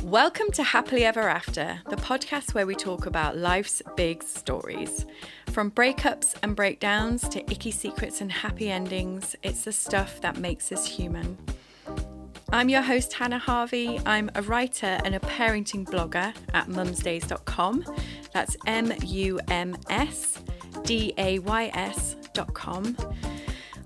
Welcome to Happily Ever After, the podcast where we talk about life's big stories. From breakups and breakdowns to icky secrets and happy endings, it's the stuff that makes us human. I'm your host, Hannah Harvey. I'm a writer and a parenting blogger at mumsdays.com. That's mumsdays.com.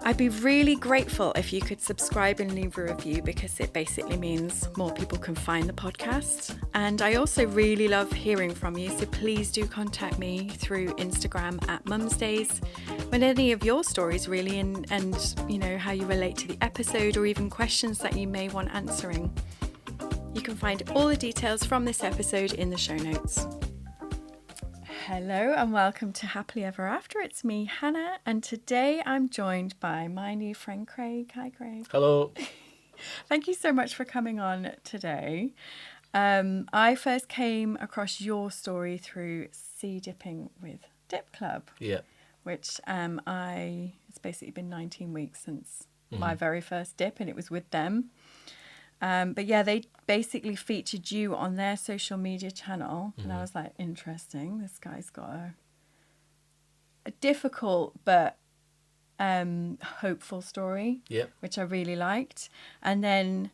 I'd be really grateful if you could subscribe and leave a review because it basically means more people can find the podcast. And I also really love hearing from you, so please do contact me through Instagram at mumsdays with any of your stories really and you know how you relate to the episode or even questions that you may want answering. You can find all the details from this episode in the show notes. Hello and welcome to Happily Ever After. It's me, Hannah, and today I'm joined by my new friend Craig. Hi, Craig. Hello. Thank you so much for coming on today. I first came across your story through sea dipping with Dip Club. Yeah. Which it's basically been 19 weeks since my very first dip, and it was with them. But yeah, they basically featured you on their social media channel. And I was like, interesting. This guy's got a difficult but hopeful story, which I really liked. And then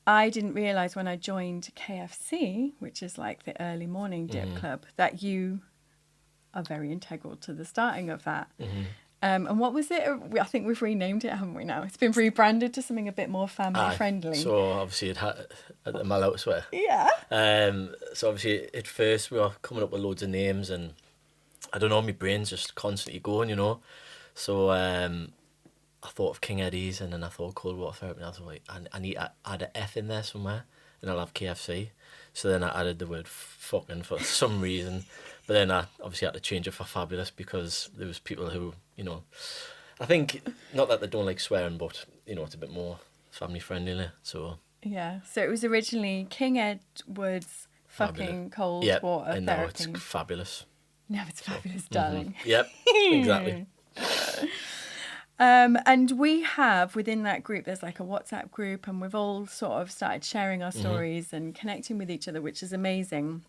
I didn't realise when I joined KFC, which is like the early morning dip club, that you are very integral to the starting of that. And what was it? I think we've renamed it, haven't we now? It's been rebranded to something a bit more family friendly. So obviously it had a mal out swear. Yeah. So obviously at first we were coming up with loads of names and I don't know, my brain's just constantly going, you know. So I thought of King Eddie's and then I thought cold water therapy and I was like, I need to add an F in there somewhere and I'll have KFC. So then I added the word fucking for some reason. But then I obviously had to change it for fabulous because there was people who, you know, I think, not that they don't like swearing, but, you know, it's a bit more family friendly. So yeah, so it was originally King Edward's fucking cold water and therapy. Now it's fabulous. Now it's fabulous, darling. Yep, exactly. And we have within that group, there's like a WhatsApp group and we've all sort of started sharing our stories and connecting with each other, which is amazing.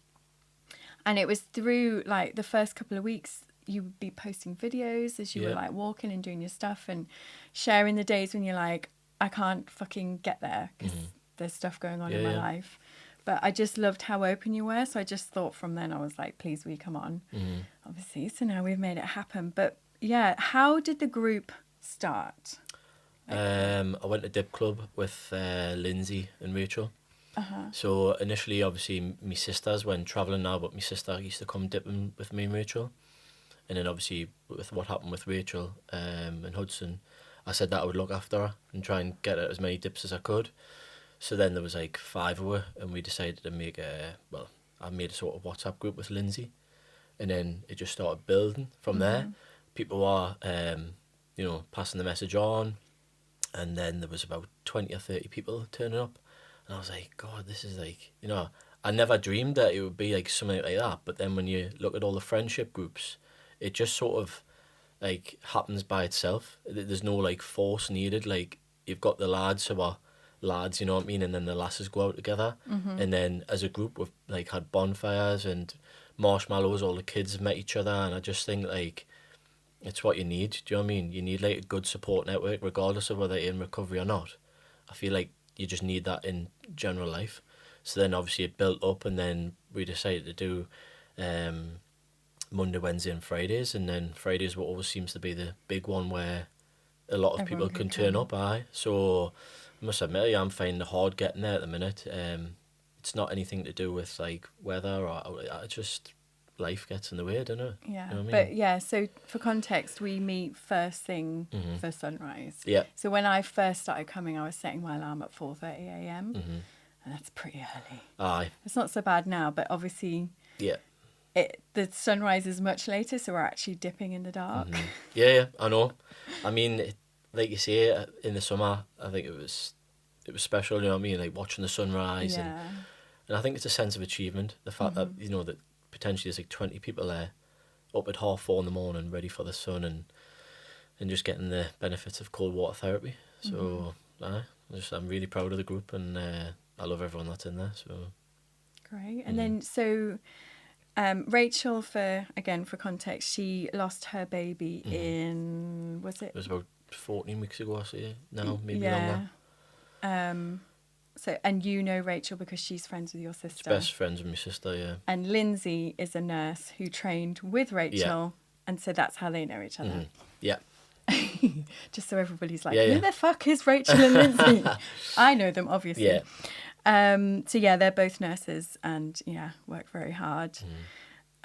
And it was through like the first couple of weeks, you would be posting videos as you were like walking and doing your stuff and sharing the days when you're like, I can't fucking get there because there's stuff going on in my life. But I just loved how open you were. So I just thought from then I was like, please, will you come on? Obviously. So now we've made it happen. But yeah, how did the group start? I went to Dip Club with Lindsay and Rachel. So initially, obviously, my sisters went travelling now, but my sister used to come dipping with me and Rachel. And then obviously, with what happened with Rachel and Hudson, I said that I would look after her and try and get her as many dips as I could. So then there was like 5 of her, and we decided to make I made a sort of WhatsApp group with Lindsay. And then it just started building from there. People were, you know, passing the message on. And then there was about 20 or 30 people turning up. And I was like, God, this is like, you know, I never dreamed that it would be like something like that. But then when you look at all the friendship groups, it just sort of like happens by itself. There's no like force needed. Like you've got the lads who are lads, you know what I mean? And then the lasses go out together. And then as a group we've like had bonfires and marshmallows, all the kids have met each other. And I just think like it's what you need. Do you know what I mean? You need like a good support network regardless of whether you're in recovery or not. I feel like you just need that in general life. So then obviously it built up and then we decided to do Monday, Wednesday and Fridays, and then Fridays what always seems to be the big one where a lot of Everyone people can turn up. So I must admit I'm finding it hard getting there at the minute. It's not anything to do with like weather or it's just life gets in the way, doesn't it? Yeah, you know what I mean? But yeah, so for context, we meet first thing for sunrise. Yeah. So when I first started coming, I was setting my alarm at 4:30 a.m. And that's pretty early. Aye. It's not so bad now, but obviously the sunrise is much later, so we're actually dipping in the dark. Yeah, I know. I mean, like you say, in the summer, I think it was special, you know what I mean? Like watching the sunrise. And I think it's a sense of achievement. The fact that, you know, that potentially there's like 20 people there up at 4:30 in the morning ready for the sun and just getting the benefits of cold water therapy. So I'm really proud of the group and I love everyone that's in there. So great. And then, so Rachel, for context, she lost her baby in, was it? It was about 14 weeks ago, I say. Now, maybe longer. So, and you know Rachel because she's friends with your sister. She's best friends with my sister, yeah. And Lindsay is a nurse who trained with Rachel, and so that's how they know each other. Yeah. Just so everybody's like, who the fuck is Rachel and Lindsay? I know them, obviously. So yeah, they're both nurses and work very hard.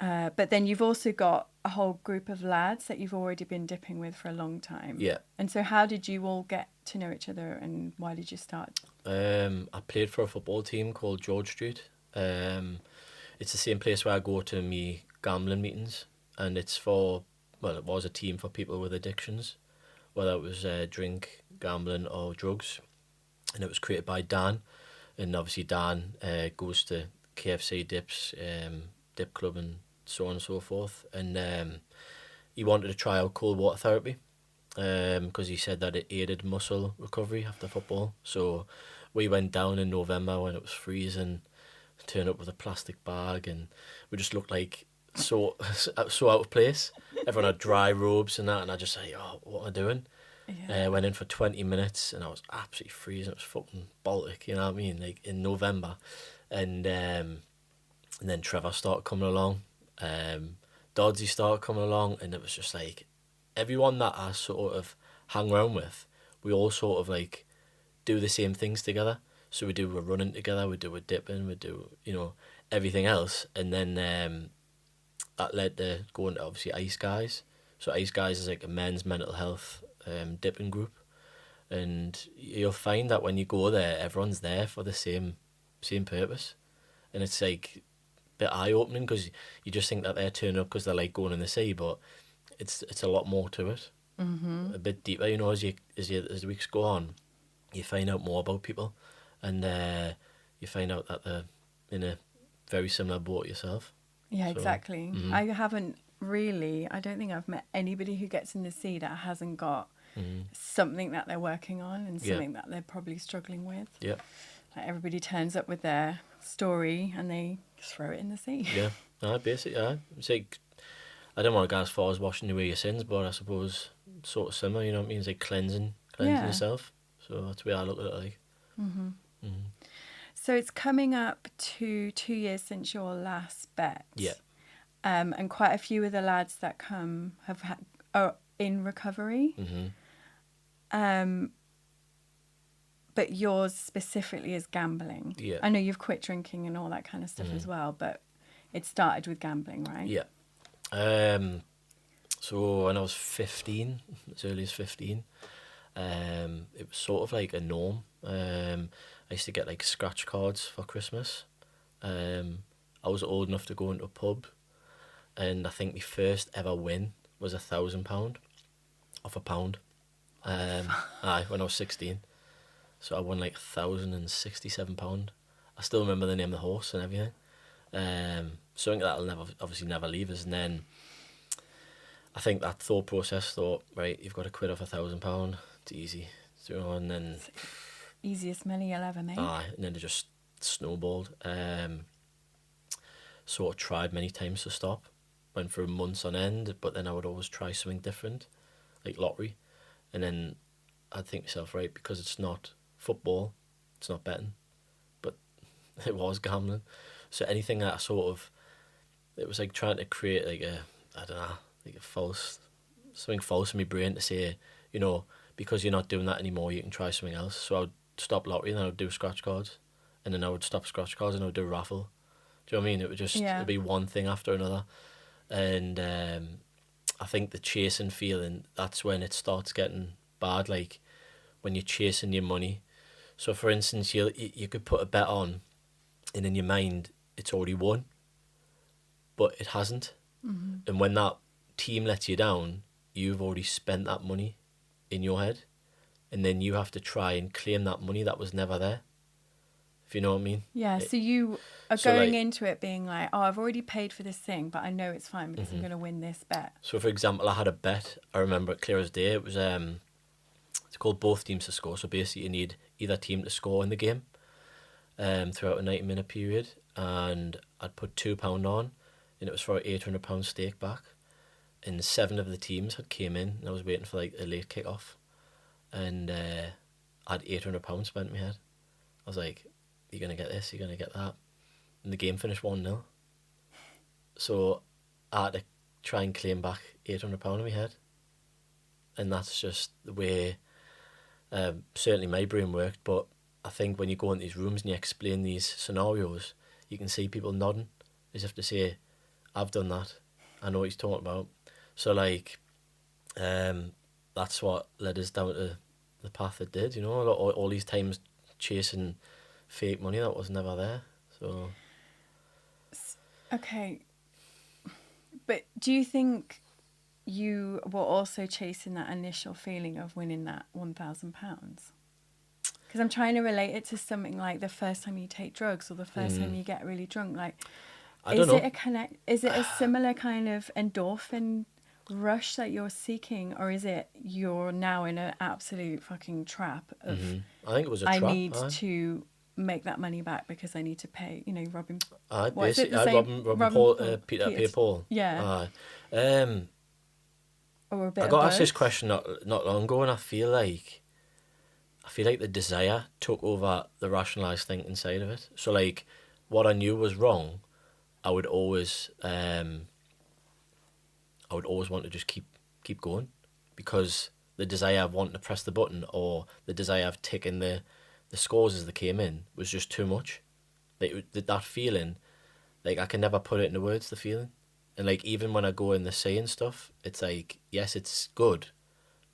But then you've also got a whole group of lads that you've already been dipping with for a long time. Yeah. And so how did you all get to know each other and why did you start? I played for a football team called George Street. It's the same place where I go to me gambling meetings, and it's for, well, it was a team for people with addictions, whether it was drink, gambling or drugs. And it was created by Dan, and obviously Dan goes to KFC Dips, Dip Club and so on and so forth. And he wanted to try out cold water therapy because he said that it aided muscle recovery after football. So we went down in November when it was freezing, turned up with a plastic bag, and we just looked like so out of place. Everyone had dry robes and that, and I just say, oh, what am I doing? Went in for 20 minutes and I was absolutely freezing. It was fucking Baltic, you know what I mean, like in November. And then Trevor started coming along, Doddsy started coming along, and it was just like everyone that I sort of hang around with, we all sort of like do the same things together. So we do a running together, we do a dipping, we do, everything else. And then that led to going to obviously Ice Guys. So Ice Guys is like a men's mental health dipping group, and you'll find that when you go there, everyone's there for the same purpose, and it's like a bit eye-opening because you just think that they're turning up because they like going in the sea, but it's a lot more to it, a bit deeper. As the weeks go on, you find out more about people, and you find out that they're in a very similar boat yourself. Yeah, so, exactly. I don't think I've met anybody who gets in the sea that hasn't got something that they're working on and something that they're probably struggling with. Yeah. Like everybody turns up with their story and they throw it in the sea. Yeah. Basically, it's like, I don't want to go as far as washing away your sins, but I suppose sort of similar, you know what I mean? It's like cleansing yourself. So that's the way I look at it like. So it's coming up to 2 years since your last bet. Yeah. And quite a few of the lads that are in recovery. But yours specifically is gambling. Yeah. I know you've quit drinking and all that kind of stuff as well, but it started with gambling, right? Yeah. So when I was 15, as early as 15, it was sort of like a norm. I used to get like scratch cards for Christmas. I was old enough to go into a pub, and I think my first ever win was £1,000 off a pound. When I was 16. So I won like £1,067. I still remember the name of the horse and everything. Something that'll obviously never leave us. And then I think that thought process right, you've got to quit off £1,000. It's easy. And then easiest money you'll ever make. And then it just snowballed. Sort of tried many times to stop. Went for months on end, but then I would always try something different, like lottery. And then I'd think to myself, right, because it's not football, it's not betting, but it was gambling. So anything that it was like trying to create like something false in my brain to say, because you're not doing that anymore, you can try something else. So I would stop lottery and then I would do scratch cards, and then I would stop scratch cards and I would do raffle. Do you know what I mean? It would just it'd be one thing after another. And I think the chasing feeling, that's when it starts getting bad, like when you're chasing your money. So for instance, you could put a bet on and in your mind it's already won, but it hasn't. And when that team lets you down, you've already spent that money in your head, and then you have to try and claim that money that was never there, if you know what I mean. Yeah, so you are going into it being like, oh, I've already paid for this thing, but I know it's fine because I'm going to win this bet. So for example, I had a bet, I remember it clear as day. It was it's called both teams to score. So basically you need either team to score in the game. throughout a 90-minute period, and I'd put £2 on, and it was for an £800 stake back. And 7 of the teams had came in, and I was waiting for like a late kick-off, and I had £800 spent in my head. I was like, you're going to get this, you're going to get that. And the game finished 1-0. So I had to try and claim back £800 in my head. And that's just the way certainly my brain worked. But I think when you go in these rooms and you explain these scenarios, you can see people nodding as if to say, I've done that. I know what he's talking about. So like, that's what led us down to the path it did, you know, all these times chasing fake money that was never there. So okay, but do you think you were also chasing that initial feeling of winning that £1,000? Because I'm trying to relate it to something like the first time you take drugs or the first time you get really drunk. Like, I don't know. Is it a similar kind of endorphin rush that you're seeking, or is it you're now in an absolute fucking trap of? I think it was a trap. I need to make that money back because I need to pay. You know, robbing. Basically, Robin Paul, Peter Paul. Yeah. Or a bit. I got asked this question not long ago, and I feel like the desire took over the rationalised thinking side of it. So like, what I knew was wrong, I would always want to just keep going, because the desire of wanting to press the button, or the desire of taking the scores as they came in, was just too much. Like that feeling, like I can never put it into words, the feeling. And like, even when I go in the saying stuff, it's like, yes, it's good,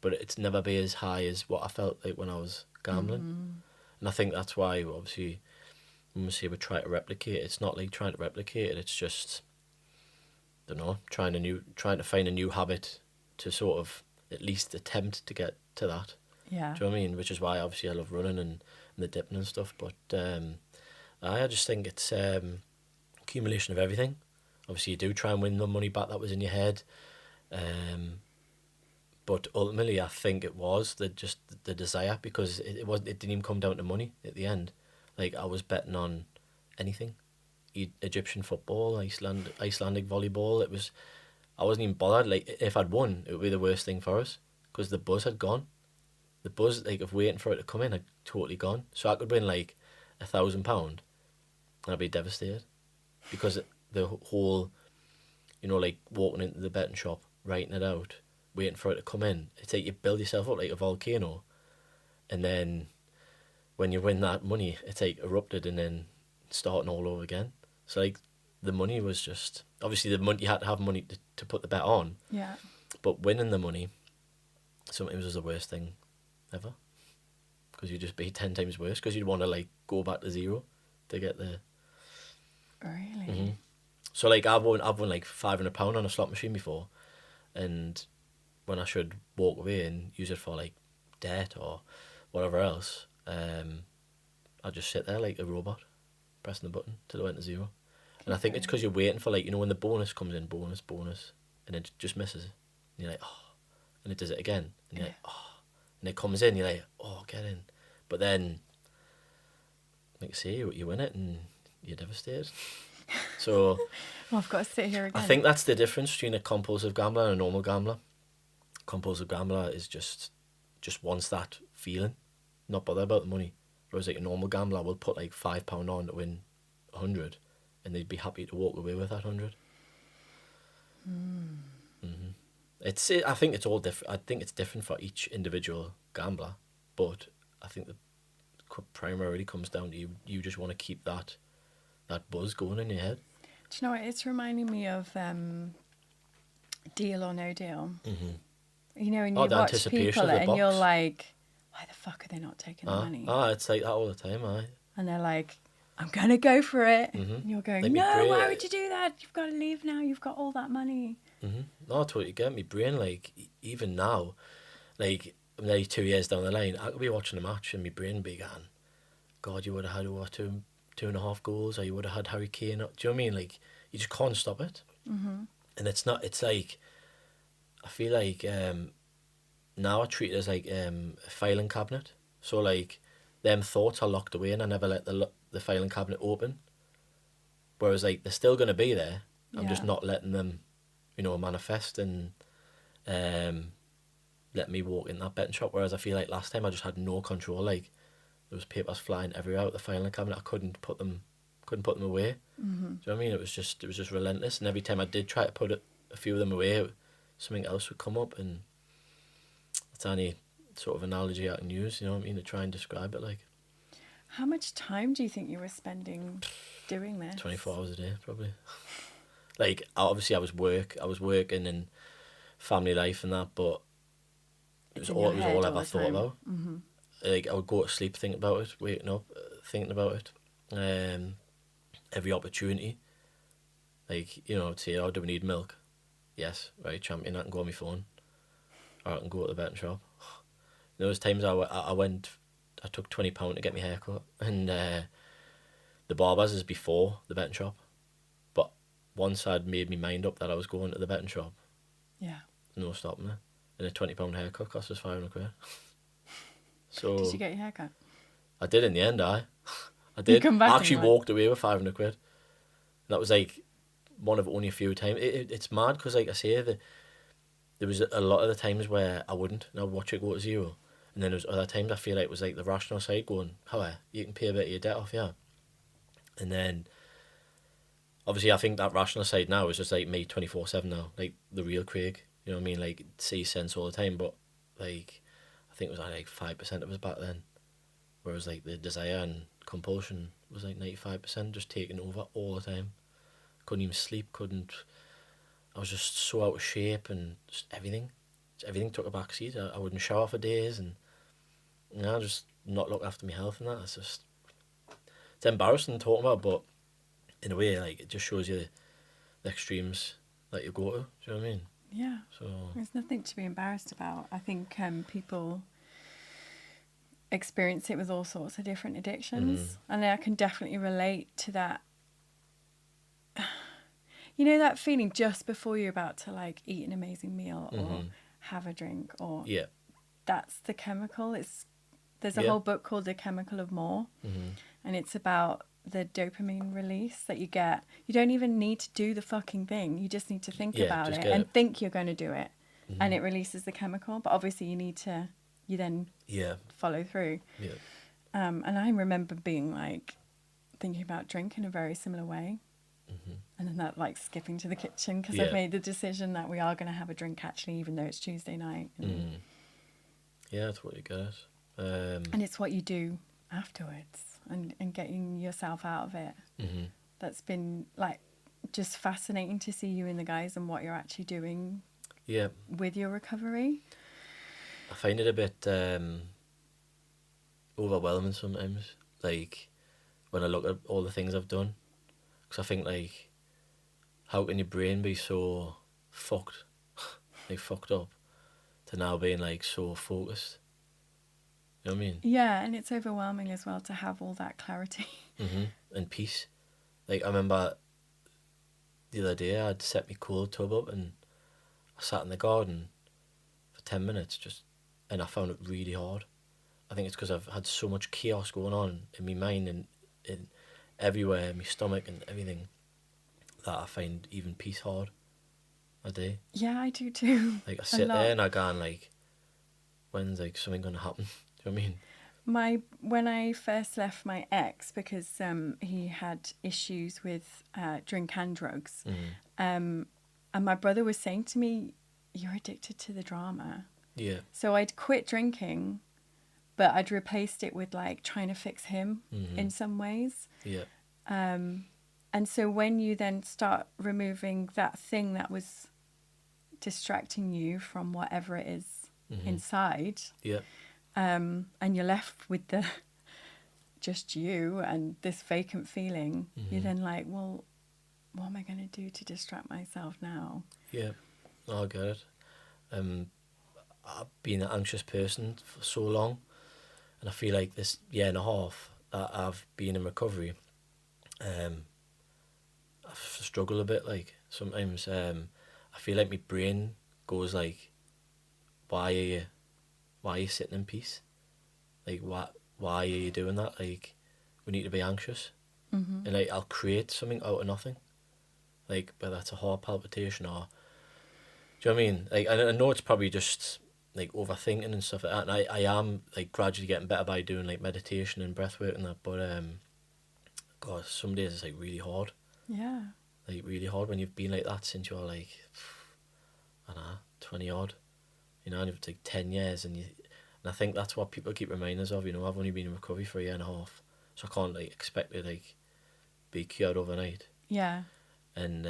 but it's never be as high as what I felt like when I was gambling. And I think that's why, obviously, when we say we try to replicate, it's not like trying to replicate it, it's just, I don't know, trying to find a new habit to sort of at least attempt to get to that. Yeah. Do you know what I mean? Which is why obviously I love running and the dipping and stuff. But I just think it's accumulation of everything. Obviously you do try and win the money back that was in your head. But ultimately I think it was the desire, because it didn't even come down to money at the end. Like, I was betting on anything. Egyptian football, Icelandic volleyball. I wasn't even bothered. Like, if I'd won, it would be the worst thing for us, because the buzz had gone. The buzz, like, of waiting for it to come in had totally gone. So I could win like £1,000 and I'd be devastated, because the whole, you know, like walking into the betting shop, writing it out, waiting for it to come in. It's like you build yourself up like a volcano, and then when you win that money, it's like erupted and then starting all over again. So like, the money was just, obviously the money, you had to have money to put the bet on. Yeah. But winning the money sometimes was the worst thing ever, because you'd just be 10 times worse, because you'd want to like go back to zero to get the. Really? Mm-hmm. So like, I've won like £500 on a slot machine before, and when I should walk away and use it for like debt or whatever else, I just sit there like a robot, pressing the button till it went to zero. And I think it's because you're waiting for, like, you know, when the bonus comes in, bonus, and it just misses. And you're like, oh, and it does it again, and you're like, oh, and it comes in, you're like, oh, get in. But then, like I say, you win it and you're devastated. So well, I've got to sit here again. I think that's the difference between a compulsive gambler and a normal gambler. Compulsive gambler is just wants that feeling, not bother about the money. Whereas like a normal gambler will put like £5 on to win 100, and they'd be happy to walk away with that 100. I think it's all different. I think it's different for each individual gambler, but I think that primarily comes down to you just want to keep that buzz going in your head. Do you know what? It's reminding me of Deal or No Deal. Mm-hmm. You know, and you watch people and you're like, why the fuck are they not taking the money? It's like that all the time, And they're like, I'm going to go for it. Mm-hmm. And you're going, no, why would you do that? You've got to leave now. You've got all that money. Mm-hmm. No, I totally get me brain. Like, even now, like, I'm nearly 2 years down the line, I could be watching a match and my brain be going, God, you would have had over 2.5 goals, or you would have had Harry Kane. Do you know what I mean? Like, you just can't stop it. Mm-hmm. And it's like, I feel like now I treat it as like a filing cabinet. So like, them thoughts are locked away, and I never let the the filing cabinet open. Whereas, like, they're still going to be there. I'm just Yeah. not letting them, manifest and let me walk in that betting shop. Whereas I feel like last time I just had no control. Like, there was papers flying everywhere out the filing cabinet. I couldn't put them away. Mm-hmm. Do you know what I mean? It was just relentless. And every time I did try to put a few of them away, something else would come up. And that's any sort of analogy I can use. You know what I mean? To try and describe it. Like, How much time do you think you were spending doing this? 24 hours a day, probably. Like, obviously, I was working and family life and that, but it was all I ever thought about. Mm-hmm. Like, I would go to sleep thinking about it, waking up thinking about it. Every opportunity, like, I'd say, oh, do we need milk? Yes, right, champion. I can go on my phone, or I can go to the betting shop. Those times I went, I took £20 to get my hair cut, and the barbers is before the betting shop. But once I'd made my mind up that I was going to the betting shop, Yeah. no stopping it. And a £20 haircut cost us £500. So Did you get your hair cut? I did in the end. I did. You come back I and actually you went- walked away with £500. That was like one of only a few times. It's mad because, like I say, there was a lot of the times where I wouldn't, and I'd watch it go to zero. And then there was other times I feel like it was like the rational side going, however, you can pay a bit of your debt off, yeah. And then, obviously, I think that rational side now is just like me 24/7 now, like the real Craig. You know what I mean? Like, see sense all the time, but like, I think it was like 5% of us back then. Whereas like the desire and compulsion was like 95%, just taking over all the time. Couldn't even sleep, I was just so out of shape and just everything. Everything took a back seat. I wouldn't shower for days and just not look after my health and that. It's embarrassing talking about, but in a way, like, it just shows you the extremes that you go to. Do you know what I mean? Yeah. So There's nothing to be embarrassed about. I think people experience it with all sorts of different addictions. And I can definitely relate to that. You know that feeling just before you're about to, like, eat an amazing meal or have a drink, or yeah, that's the chemical. There's a Yeah. whole book called The Chemical of More, and it's about the dopamine release that you get. You don't even need to do the fucking thing. You just need to think Yeah, about just it get and it. think you're going to do it, and it releases the chemical. But obviously, you then yeah, follow through. yeah, And I remember being like thinking about drink in a very similar way. And then that, like, skipping to the kitchen because I've Yeah. made the decision that we are going to have a drink, actually, even though it's Tuesday night. yeah. I totally get it. And it's what you do afterwards and getting yourself out of it. That's been, like, just fascinating to see you in the guys and what you're actually doing Yeah, with your recovery. I find it a bit overwhelming sometimes. Like, when I look at all the things I've done, because I think, like, how can your brain be so fucked, like fucked up, to now being like so focused? You know what I mean? Yeah, and it's overwhelming as well to have all that clarity. And peace. Like, I remember the other day I'd set my cold tub up and I sat in the garden for 10 minutes and I found it really hard. I think it's because I've had so much chaos going on in my mind and everywhere, my stomach and everything, that I find even peace hard a day. Yeah, I do too. Like, I sit there and I go, like, when's, like, something going to happen? Do you know what I mean? When I first left my ex, because he had issues with drink and drugs, and my brother was saying to me, "You're addicted to the drama." Yeah. So I'd quit drinking, but I'd replaced it with, like, trying to fix him in some ways. Yeah. And so when you then start removing that thing that was distracting you from whatever it is inside, Yeah. and you're left with the just you and this vacant feeling, you're then like, well, what am I going to do to distract myself now? Yeah. No, I get it. I've been an anxious person for so long, and I feel like this year and a half that I've been in recovery, I've struggled a bit. Like, sometimes I feel like my brain goes like, why are you sitting in peace? Like, why are you doing that? Like, we need to be anxious. And like I'll create something out of nothing, like whether that's a heart palpitation or, do you know what I mean? Like I know it's probably just like overthinking and stuff like that, and I am like gradually getting better by doing like meditation and breath work and that, but God, some days it's like really hard. Yeah. Like really hard when you've been like that since you were like, I don't know, 20 odd, you know, and it's like 10 years, and I think that's what people keep reminding us of, you know. I've only been in recovery for a year and a half, so I can't like expect to like be cured overnight. Yeah. And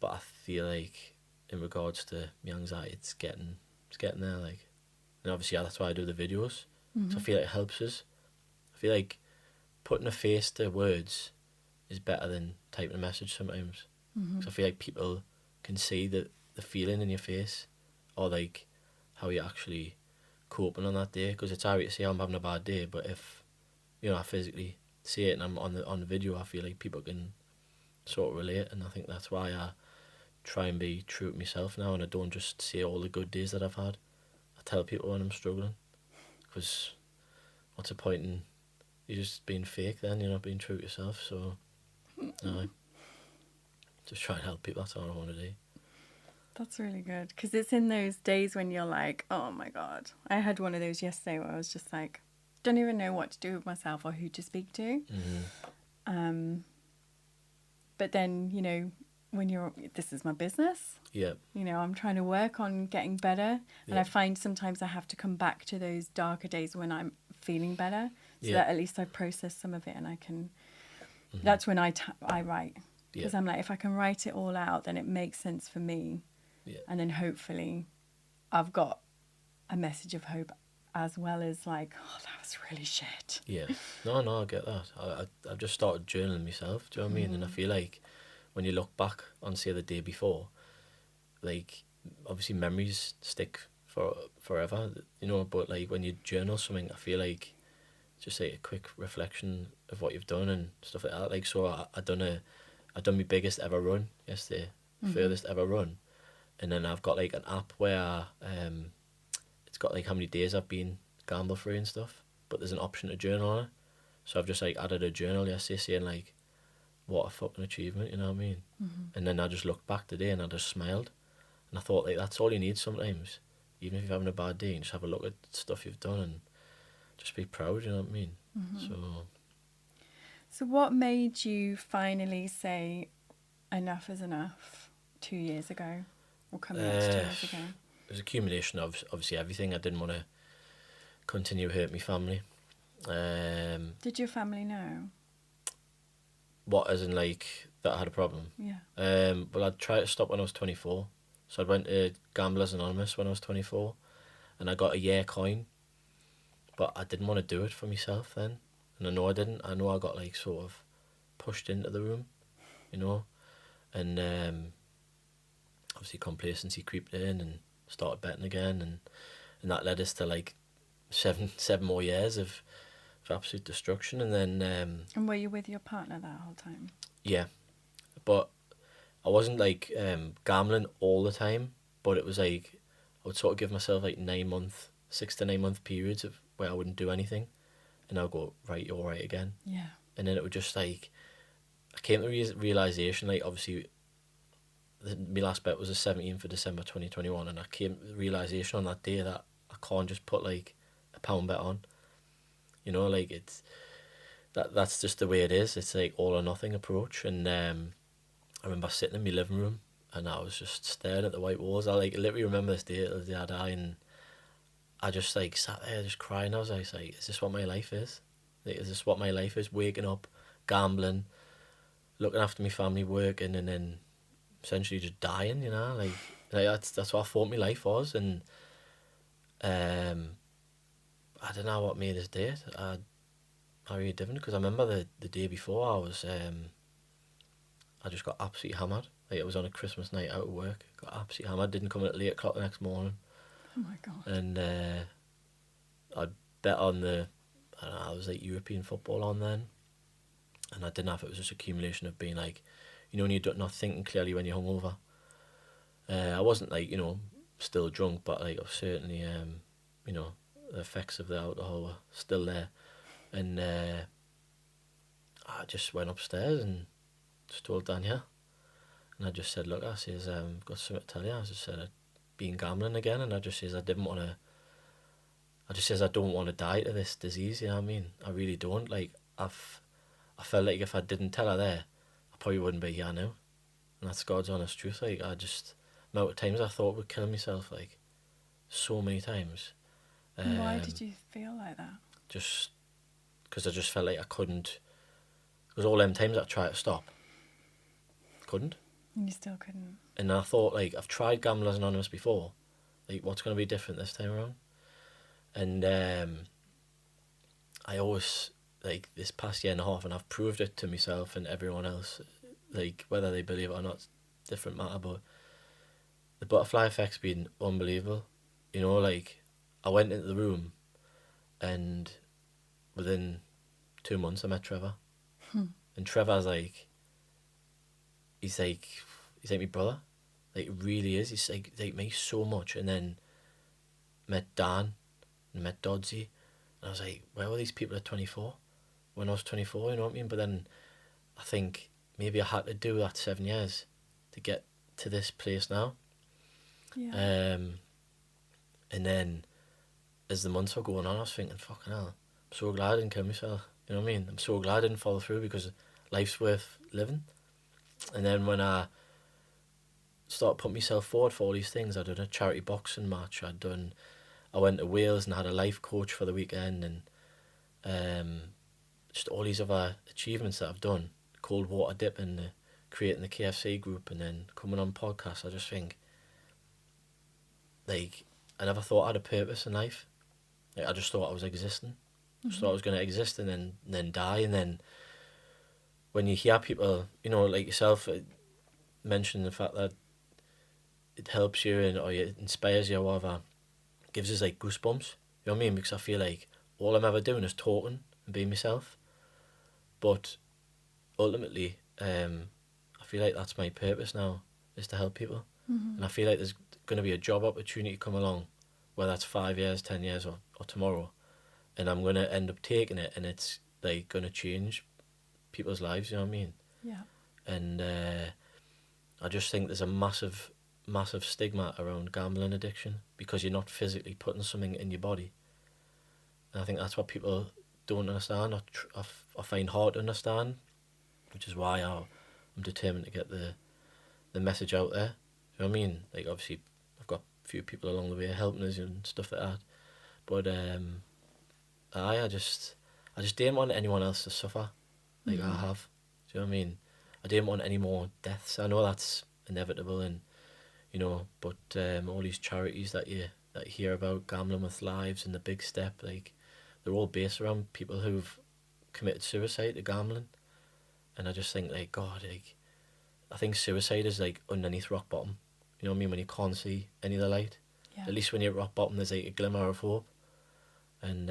but I feel like in regards to my anxiety, it's getting there, like, and obviously that's why I do the videos. So I feel like it helps us. I feel like putting a face to words is better than typing a message sometimes. Because I feel like people can see the feeling in your face, or like how you're actually coping on that day. Because it's alright to say I'm having a bad day, but if, you know, I physically see it and I'm on the video, I feel like people can sort of relate, and I think that's why I try and be true to myself now, and I don't just say all the good days that I've had. I tell people when I'm struggling, because what's the point in you just being fake then? You're not being true to yourself. So no, just try and help people. That's all I want to do. That's really good, because it's in those days when you're like, oh my God. I had one of those yesterday where I was just like, don't even know what to do with myself or who to speak to. But then, you know, when this is my business. Yeah. You know, I'm trying to work on getting better. And I find sometimes I have to come back to those darker days when I'm feeling better, so that at least I process some of it, and I can, that's when I write. Because I'm like, if I can write it all out, then it makes sense for me. Yeah. And then hopefully I've got a message of hope, as well as like, oh, that was really shit. Yeah. No, I get that. I've just started journaling myself, do you know what I mean? And I feel like when you look back on, say, the day before, like, obviously memories stick for forever, you know, but like when you journal something, I feel like just like a quick reflection of what you've done and stuff like that. Like, so I done my biggest ever run yesterday, furthest ever run, and then I've got like an app where it's got like how many days I've been gamble free and stuff, but there's an option to journal on it. So I've just like added a journal yesterday saying like, what a fucking achievement, you know what I mean? And then I just looked back today and I just smiled, and I thought like that's all you need sometimes. Even if you're having a bad day, and just have a look at stuff you've done and just be proud, you know what I mean? So what made you finally say enough is enough 2 years ago, or coming up to 2 years ago? It was an accumulation of obviously everything. I didn't want to continue to hurt my family. Did your family know? What, as in like that I had a problem? Yeah. Well, I tried to stop when I was 24. So I went to Gamblers Anonymous when I was 24, and I got a year coin, but I didn't want to do it for myself then, and I know I didn't. I know I got like sort of pushed into the room, you know, and obviously complacency creeped in and started betting again, and that led us to like seven more years of absolute destruction. And then And were you with your partner that whole time? Yeah, but I wasn't like gambling all the time, but it was like I would sort of give myself like 6 to 9 month periods of where I wouldn't do anything, and I'll go, right, you're all right again. Yeah. And then it would just like, I came to the realisation, like obviously my last bet was the 17th of December 2021, and I came to the realisation on that day that I can't just put like a pound bet on, you know, like it's that's just the way it is. It's like all or nothing approach. And I remember sitting in my living room and I was just staring at the white walls. I like literally remember this day the other day, and I just like sat there just crying. I was like, is this what my life is? Like, is this what my life is? Waking up, gambling, looking after my family, working, and then essentially just dying, you know? Like that's what I thought my life was. And I don't know what made us date. I really didn't, because I remember the day before I was I just got absolutely hammered. Like, it was on a Christmas night out of work. Got absolutely hammered. Didn't come in at 8 o'clock the next morning. Oh my God. And I'd bet on I don't know, it was like European football on then. And I didn't know if it was just accumulation of being like, you know, when you're not thinking clearly when you're hungover. I wasn't like, you know, still drunk, but like I was certainly, you know, the effects of the alcohol were still there. And I just went upstairs and just told Danielle. And I just said, look, I says, I've got something to tell you. I just said I'd been gambling again, and I just says I just says I don't want to die to this disease, you know what I mean? I really don't. Like, I felt like if I didn't tell her there, I probably wouldn't be here now. And that's God's honest truth. Like, the amount of times I thought I would kill myself, like, so many times. Why did you feel like that? Just because I just felt like I couldn't. Because all them times I tried to stop, couldn't. And you still couldn't. And I thought, like, I've tried Gamblers Anonymous before. Like, what's going to be different this time around? And I always, like, this past year and a half, and I've proved it to myself and everyone else, like, whether they believe it or not, different matter, but the butterfly effect's been unbelievable. You know, like, I went into the room, and within 2 months I met Trevor. And Trevor's like, he's like my brother. Like, it really is. He's like me so much. And then met Dan, and met Dodsey, and I was like, where were these people at 24? When I was 24, you know what I mean? But then I think maybe I had to do that 7 years to get to this place now. Yeah. And then as the months were going on, I was thinking, fucking hell, I'm so glad I didn't kill myself. You know what I mean? I'm so glad I didn't follow through, because life's worth living. And then when I started putting myself forward for all these things, I did a charity boxing match. I went to Wales and had a life coach for the weekend, and just all these other achievements that I've done. Cold water dipping, creating the KFC group, and then coming on podcasts. I just think, like, I never thought I had a purpose in life. Like, I just thought I was existing. Just thought I was going to exist and then die. And then when you hear people, you know, like yourself, mention the fact that it helps you or it inspires you or whatever, gives us like goosebumps. You know what I mean? Because I feel like all I'm ever doing is talking and being myself. But ultimately, I feel like that's my purpose now, is to help people. And I feel like there's going to be a job opportunity come along, whether that's 5 years, 10 years, or tomorrow, and I'm going to end up taking it, and it's like going to change people's lives. You know what I mean? Yeah. And I just think there's a massive stigma around gambling addiction, because you're not physically putting something in your body. And I think that's what people don't understand, or find hard to understand, which is why I'm determined to get the message out there. You know what I mean? Like, obviously, I've got a few people along the way helping us and stuff like that. But I just didn't want anyone else to suffer like I have. Do you know what I mean? I didn't want any more deaths. I know that's inevitable, and you know, but all these charities that you hear about, Gambling with Lives and The Big Step, like, they're all based around people who've committed suicide to gambling. And I just think, like, God, like, I think suicide is like underneath rock bottom. You know what I mean? When you can't see any of the light. Yeah. At least when you're at rock bottom, there's like a glimmer of hope. And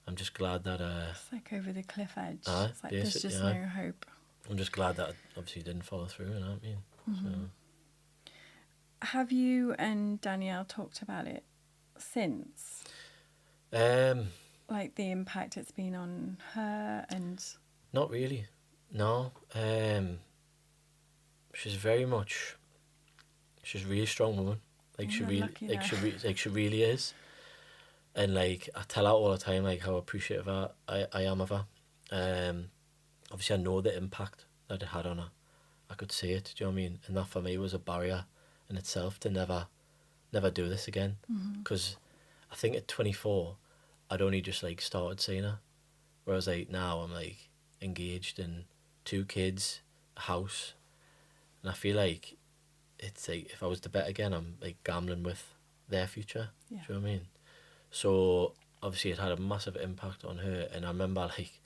I'm just glad that It's like over the cliff edge. Aye, It's like there's just no hope. I'm just glad that I obviously didn't follow through, you know what I mean? So. Have you and Danielle talked about it since? Like the impact it's been on her and... Not really. No. She's a really strong woman. Like, she really is. And like, I tell her all the time, like, how appreciative I am of her. Obviously I know the impact that it had on her. I could see it, do you know what I mean? And that for me was a barrier in itself to never do this again. Because I think at 24, I'd only just like started seeing her. Whereas like now I'm like engaged in 2 kids, a house. And I feel like it's like, if I was to bet again, I'm like gambling with their future. Yeah. Do you know what I mean? So obviously it had a massive impact on her. And I remember, like,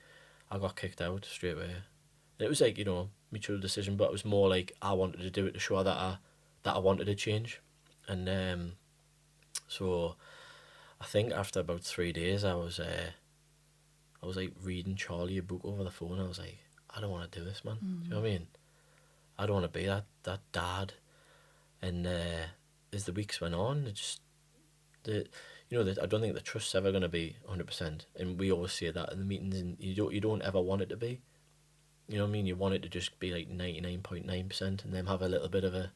I got kicked out straight away. And it was like, you know, mutual decision, but it was more like I wanted to do it to show that I wanted to change. And so I think after about 3 days, I was like reading Charlie a book over the phone. I was like, I don't want to do this, man. Do you know what I mean? I don't want to be that dad. And as the weeks went on, you know, that I don't think the trust's ever going to be 100%. And we always say that in the meetings, and you don't ever want it to be. You know what I mean? You want it to just be like 99.9%, and then have a little bit of a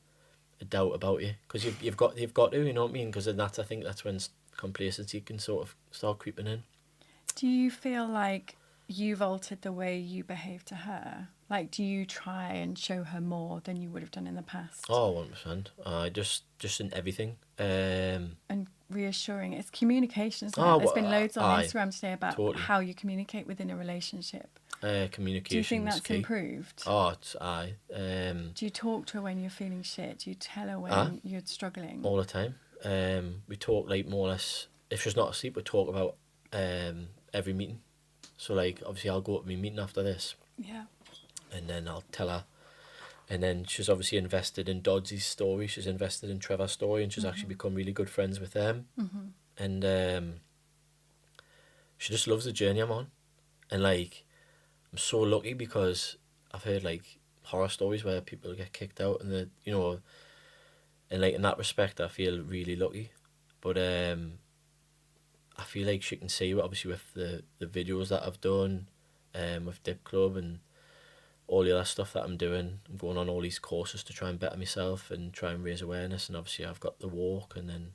doubt about you, because you've got to, you know what I mean? Because then I think that's when complacency can sort of start creeping in. Do you feel like you've altered the way you behave to her? Like, do you try and show her more than you would have done in the past? Oh, 100%. I just in everything. And reassuring. It's communication, isn't it? There's been loads on Instagram today about totally. how you communicate within a relationship. Communication. Do you think that's key. Improved? Oh, it's aye. Do you talk to her when you're feeling shit? Do you tell her when you're struggling? All the time. We talk like more or less. If she's not asleep, we talk about every meeting. So like, obviously, I'll go to my meeting after this. Yeah. And then I'll tell her. And then she's obviously invested in Dodsy's story. She's invested in Trevor's story, and she's actually become really good friends with them. And she just loves the journey I'm on. And like, I'm so lucky because I've heard like horror stories where people get kicked out, and you know, and like in that respect, I feel really lucky. But I feel like she can see, obviously, with the videos that I've done, with Dip Club and all the other stuff that I'm doing. I'm going on all these courses to try and better myself and try and raise awareness. And obviously, I've got the walk and then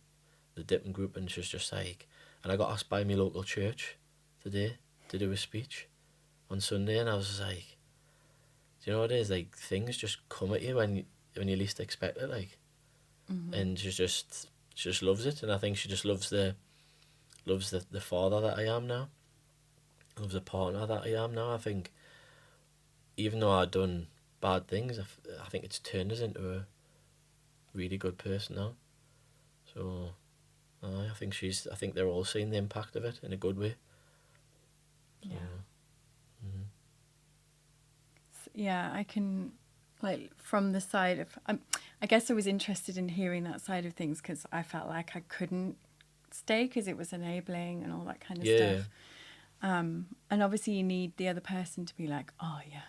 the dipping group, and she's just like, and I got asked by my local church today to do a speech on Sunday, and I was just like, do you know what it is? Like, things just come at you when you least expect it, like. And she just loves it, and I think she just loves the father that I am now, loves the partner that I am now. I think even though I've done bad things, I think it's turned us into a really good person now. So I think they're all seeing the impact of it in a good way. So, yeah. Yeah, I can, like, from the side of, I guess I was interested in hearing that side of things because I felt like I couldn't stay because it was enabling and all that kind of stuff. And obviously you need the other person to be like, oh yeah,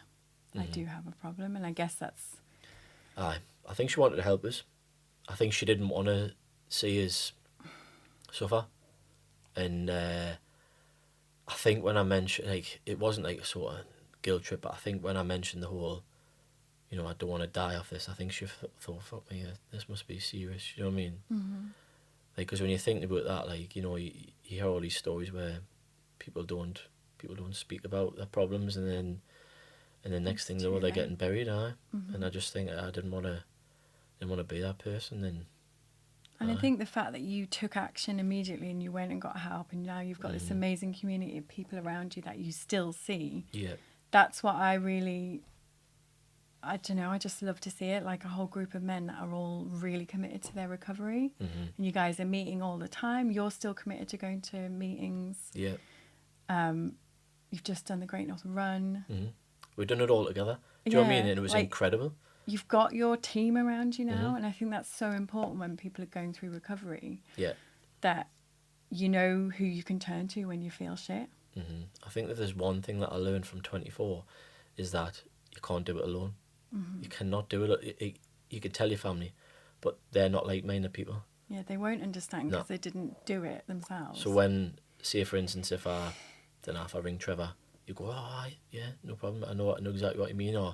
I do have a problem. And I guess that's... I think she wanted to help us. I think she didn't want to see us suffer. And I think when I mentioned, like, it wasn't like a sort of guilt trip, but I think when I mentioned the whole, you know, I don't want to die off this, I think she thought, fuck me, this must be serious, you know what I mean? Like, because when you're thinking about that, like, you know, you hear all these stories where people don't speak about their problems, and then next thing they're getting buried, and I just think I didn't want to be that person. And I think the fact that you took action immediately and you went and got help, and now you've got this amazing community of people around you that you still see. Yeah. That's what I don't know, I just love to see it, like a whole group of men that are all really committed to their recovery. And you guys are meeting all the time. You're still committed to going to meetings. Yeah. You've just done the Great North Run. We've done it all together. Do you know what I mean? And it was like, incredible. You've got your team around you now, and I think that's so important when people are going through recovery. Yeah. That you know who you can turn to when you feel shit. I think that there's one thing that I learned from 24 is that you can't do it alone. You cannot do it. You can tell your family, but they're not like-minded people. Yeah, they won't understand because they didn't do it themselves. So when, say for instance, if I ring Trevor, you go, oh, yeah, no problem. I know exactly what you mean, or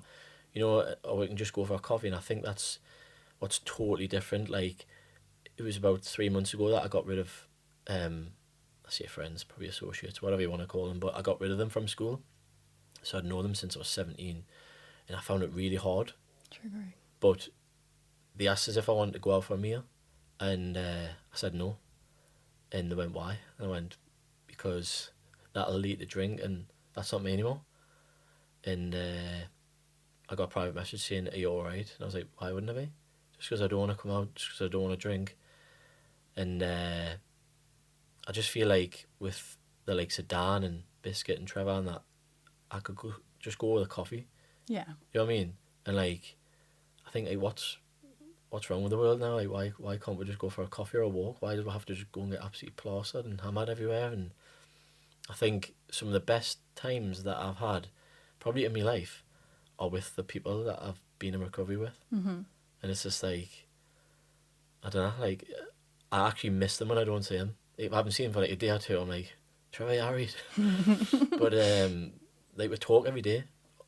you know, or we can just go for a coffee. And I think that's what's totally different. Like, it was about 3 months ago that I got rid of, I say friends, probably associates, whatever you want to call them, but I got rid of them from school. So I'd known them since I was 17, and I found it really hard. Triggering. But they asked us if I wanted to go out for a meal, and I said no. And they went, why? And I went, because that'll lead to drink, and that's not me anymore. And I got a private message saying, are you alright? And I was like, why wouldn't I be? Just because I don't want to come out, just because I don't want to drink. And I just feel like with the likes of Dan and Biscuit and Trevor and that, I could just go with a coffee. Yeah. You know what I mean? And like, I think like, what's wrong with the world now? Like, why can't we just go for a coffee or a walk? Why do we have to just go and get absolutely plastered and hammered everywhere? And I think some of the best times that I've had, probably in my life, are with the people that I've been in recovery with. And it's just like, I don't know, like, I actually miss them when I don't see them. I haven't seen him for like a day or two. I'm like, Trevor, you alright? But like we talk every day.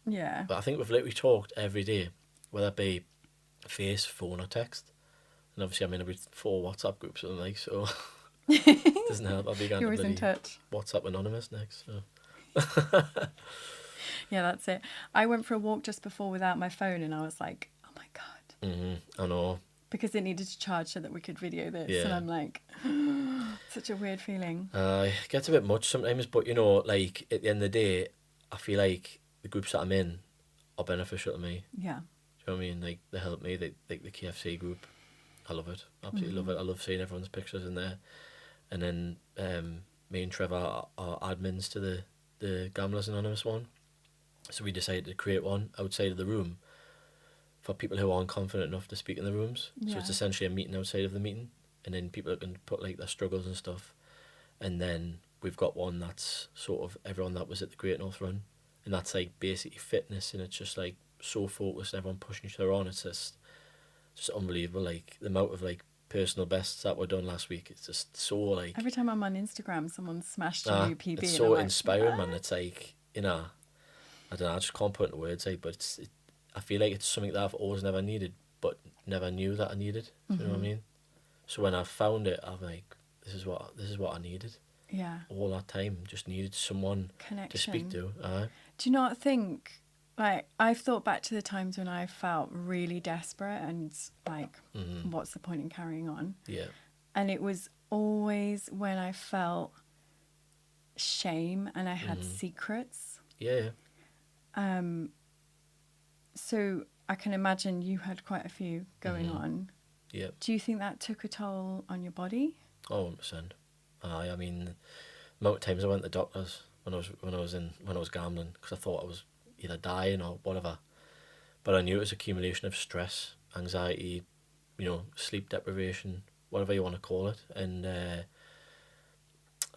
Yeah. But I think we've literally talked every day, whether it be face, phone, or text. And obviously, I'm in about 4 WhatsApp groups and like, so it doesn't help. I'll be going You're to always in bloody touch. WhatsApp Anonymous next. So. Yeah, that's it. I went for a walk just before without my phone, and I was like, oh my God. I know. Because it needed to charge so that we could video this. Yeah. And I'm like, such a weird feeling. It gets a bit much sometimes, but you know, like at the end of the day, I feel like the groups that I'm in are beneficial to me. Yeah. Do you know what I mean? Like they help me. Like the KFC group, I love it. Absolutely love it. I love seeing everyone's pictures in there. And then me and Trevor are admins to the Gamblers Anonymous one. So we decided to create one outside of the room for people who aren't confident enough to speak in the rooms. Yeah. So it's essentially a meeting outside of the meeting, and then people can put like their struggles and stuff. And then we've got one that's sort of everyone that was at the Great North Run, and that's like basically fitness, and it's just like so focused, everyone pushing each other on. It's just unbelievable. Like the amount of like personal bests that were done last week. It's just so like Every time I'm on Instagram, someone smashed a new PB. it's and so I'm inspiring, like, man. It's like, you know, I don't know, I just can't put it into words, like, but I feel like it's something that I've always never needed, but never knew that I needed. Do you know what I mean? So when I found it, I'm like, this is what I needed. Yeah. All that time, just needed someone Connection. to speak to. Do you not think, like, I've thought back to the times when I felt really desperate and like, what's the point in carrying on? Yeah. And it was always when I felt shame and I had secrets. Yeah. So I can imagine you had quite a few going on. Yeah. Do you think that took a toll on your body? Oh, 100%. I mean, the amount of times I went to doctors when I was gambling because I thought I was either dying or whatever, but I knew it was accumulation of stress, anxiety, you know, sleep deprivation, whatever you want to call it, and I